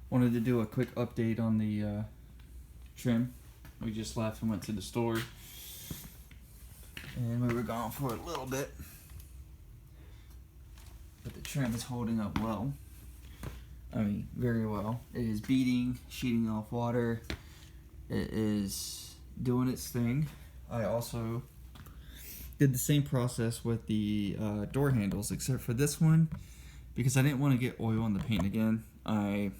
Wanted to do a quick update on the trim. We just left and went to the store, and we were gone for a little bit, but the trim is holding up well. I mean, very well. It is beating, sheeting off water. It is doing its thing. I also did the same process with the door handles, except for this one, because I didn't want to get oil on the paint again. I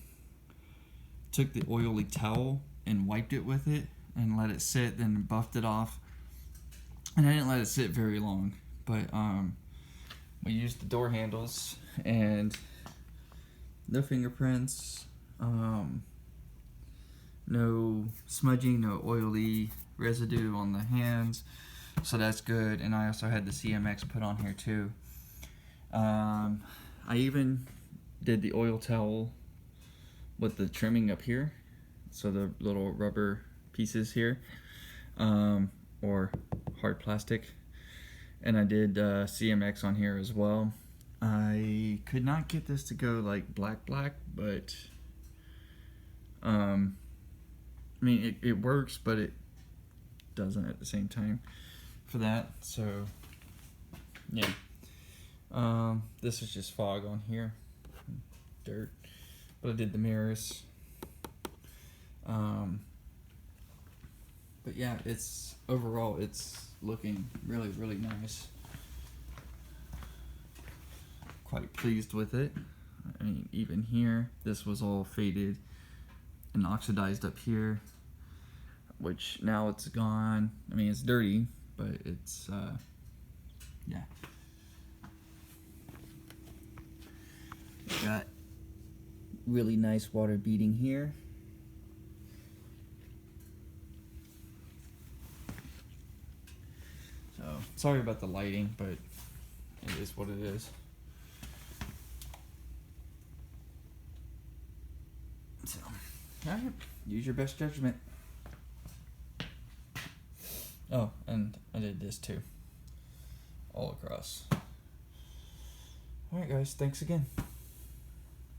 took the oily towel and wiped it with it and let it sit, then buffed it off. And I didn't let it sit very long, but we used the door handles and no fingerprints, no smudging, no oily residue on the hands, so that's good. And I also had the CMX put on here too. I even did the oil towel with the trimming up here, so the little rubber pieces here, or hard plastic, and I did CMX on here as well. I could not get this to go like black, but I mean it works, but it doesn't at the same time for that. So yeah, this is just fog on here, dirt. But I did the mirrors. But yeah, overall it's looking really, really nice. Quite pleased with it. I mean, even here, this was all faded and oxidized up here, which now it's gone. I mean, it's dirty, but it's yeah. Got really nice water beading here. So sorry about the lighting, but it is what it is. So, alright, use your best judgment. Oh, and I did this too, all across. Alright guys, thanks again.